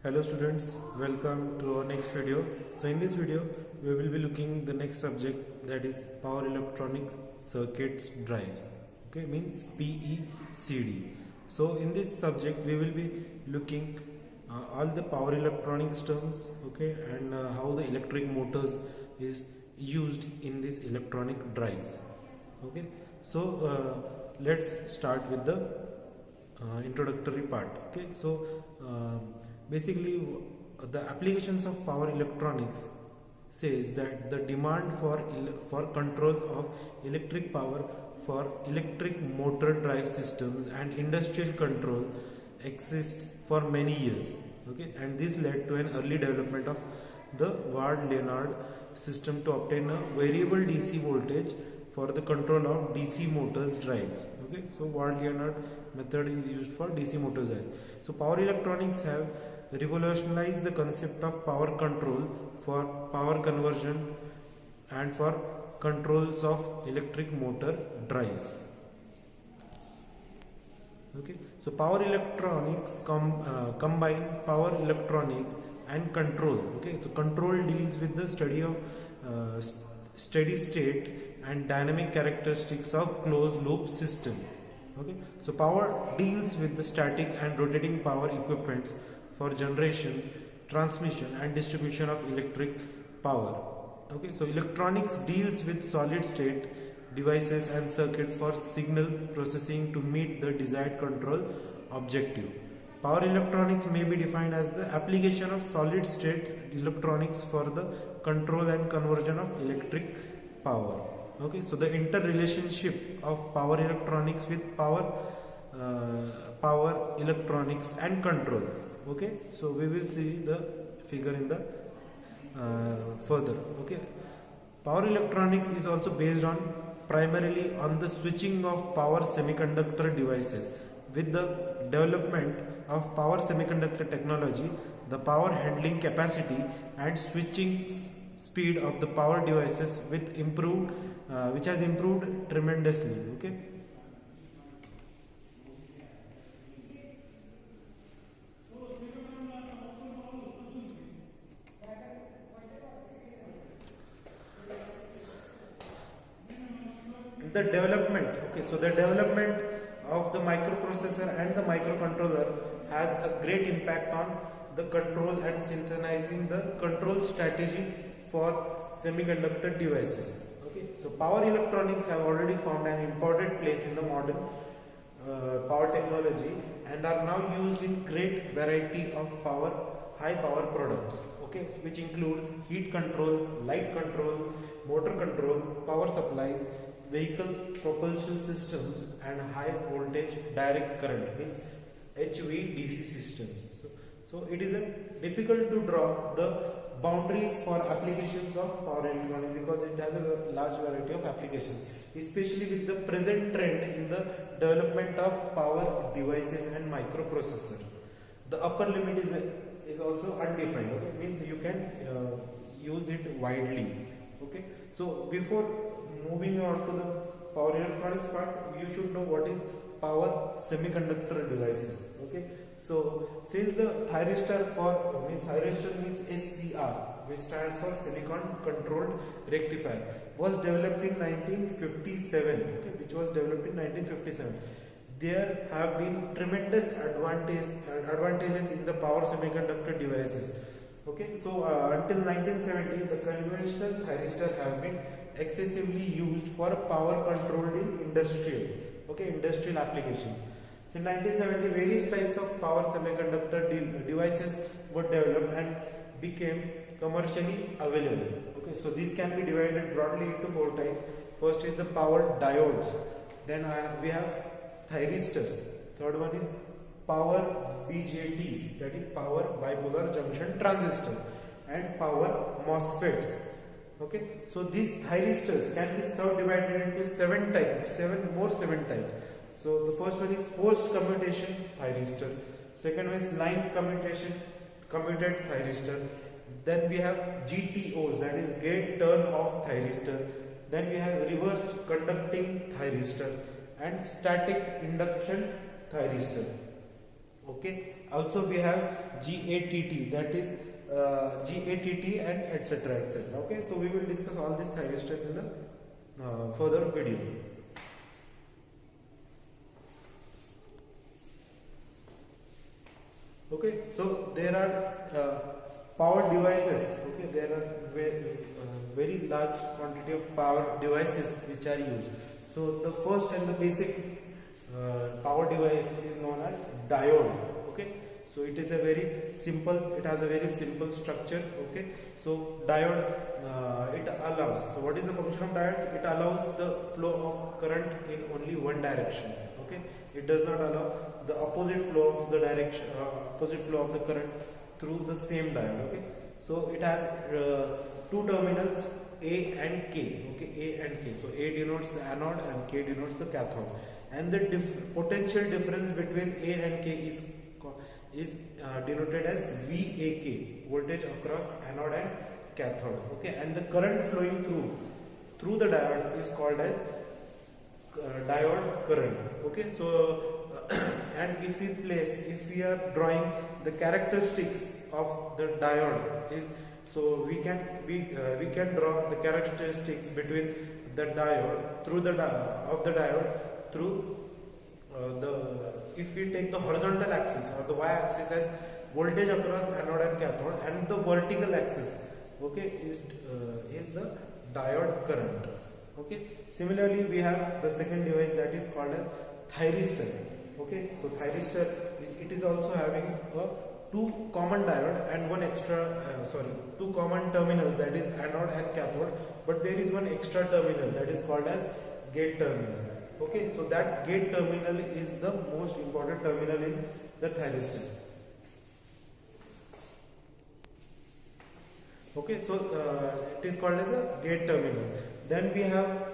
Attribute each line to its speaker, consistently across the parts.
Speaker 1: Hello students, welcome to our next video. So in this video we will be looking the next subject, that is power electronic circuits drives. Okay, means PECD. So in this subject we will be looking all the power electronics terms, okay, and how the electric motors is used in this electronic drives. Okay, so let's start with the introductory part. Okay, so basically the applications of power electronics says that the demand for control of electric power for electric motor drive systems and industrial control exists for many years. Okay, and this led to an early development of the Ward-Leonard system to obtain a variable DC voltage for the control of DC motors drives. Okay, so Ward-Leonard method is used for DC motors drive. So power electronics have revolutionized the concept of power control for power conversion and for controls of electric motor drives. Okay, so power electronics combine power electronics and control. Okay, so control deals with the study of steady state and dynamic characteristics of closed loop system. Okay, so power deals with the static and rotating power equipments for generation, transmission and distribution of electric power. Okay, so electronics deals with solid state devices and circuits for signal processing to meet the desired control objective. Power electronics may be defined as the application of solid state electronics for the control and conversion of electric power. Okay, so the interrelationship of power electronics with power electronics and control. Okay, so we will see the figure in the further. Okay, power electronics is also based on primarily on the switching of power semiconductor devices. With the development of power semiconductor technology, the power handling capacity and switching speed of the power devices with improved which has improved tremendously. Okay, the development, okay, so the development of the microprocessor and the microcontroller has a great impact on the control and synchronizing the control strategy for semiconductor devices. Okay, so power electronics have already found an important place in the modern power technology and are now used in great variety of high power products. Okay, which includes heat control, light control, motor control, power supplies, vehicle propulsion systems and high voltage direct current, means HVDC systems. So it is difficult to draw the boundaries for applications of power electronics because it has a large variety of applications, especially with the present trend in the development of power devices and microprocessor. The upper limit is also undefined. Okay, means you can use it widely. Okay, so before moving on to the power electronics part, you should know what is power semiconductor devices. Okay, so since the thyristor means SCR, which stands for silicon controlled rectifier, was developed in 1957. Okay, which was developed in 1957. There have been tremendous advantages in the power semiconductor devices. Okay, so until 1970, the conventional thyristor have been excessively used for power controlled in industrial applications. So in 1970, various types of power semiconductor devices were developed and became commercially available. Okay, so these can be divided broadly into 4 types. First is the power diodes. Then we have thyristors. Third one is power BJTs, that is power bipolar junction transistor, and power MOSFETs. Okay, so these thyristors can be subdivided into 7 types. So the first one is forced commutation thyristor. Second one is line commuted thyristor. Then we have GTOs, that is gate turn off thyristor. Then we have reversed conducting thyristor and static induction thyristor. Okay. Also we have GATT, that is GATT and etc. etc. Okay. So we will discuss all these thyristors in the further videos. Okay. So there are power devices. Okay. There are very large quantity of power devices which are used. So the first and the basic power device is known as diode. Okay. So it is a very simple, it has a very simple structure. Okay. So diode, it allows, so what is the function of diode? It allows the flow of current in only one direction. Okay. It does not allow the opposite flow of the direction, opposite flow of the current through the same diode. Okay. So it has two terminals, A and K. Okay. A and K. So A denotes the anode and K denotes the cathode. And the potential difference between A and K is denoted as VAK, voltage across anode and cathode. Okay. And the current flowing through the diode is called as diode current. Okay. So and if we are drawing the characteristics of the diode is, so we can draw the characteristics between the diode through the diode through if we take the horizontal axis or the y-axis as voltage across anode and cathode, and the vertical axis, okay, is the diode current. Okay. Similarly, we have the second device that is called a thyristor. Okay. So thyristor it is also having two common diode and one extra two common terminals, that is anode and cathode, but there is one extra terminal that is called as gate terminal. Okay, so that gate terminal is the most important terminal in the thyristor. Okay, so it is called as a gate terminal. Then we have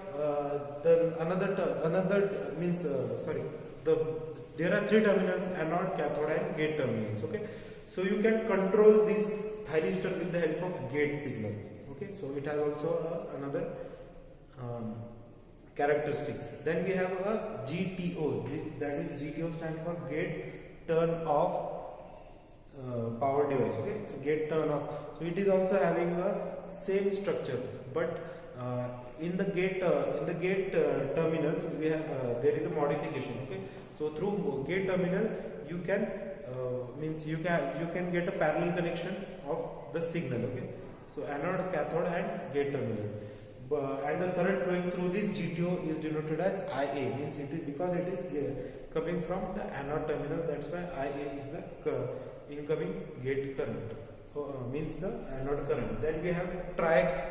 Speaker 1: there are three terminals: anode, cathode, and gate terminals. Okay, so you can control this thyristor with the help of gate signals. Okay, so it has also another characteristics. Then we have a GTO, that is GTO stands for gate turn off power device. Okay, so gate turn off. So it is also having a same structure, but in the gate terminals we have there is a modification. Okay, so through gate terminal you can get a parallel connection of the signal. Okay, so anode, cathode, and gate terminal. And the current flowing through this GTO is denoted as IA, means it is because it is coming from the anode terminal, that's why IA is the incoming gate current, means the anode current. Then we have triac,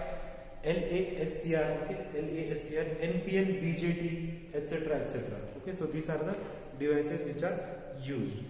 Speaker 1: LASCR, okay, LASCR, NPN, BJT, etc. etc. Okay, so these are the devices which are used.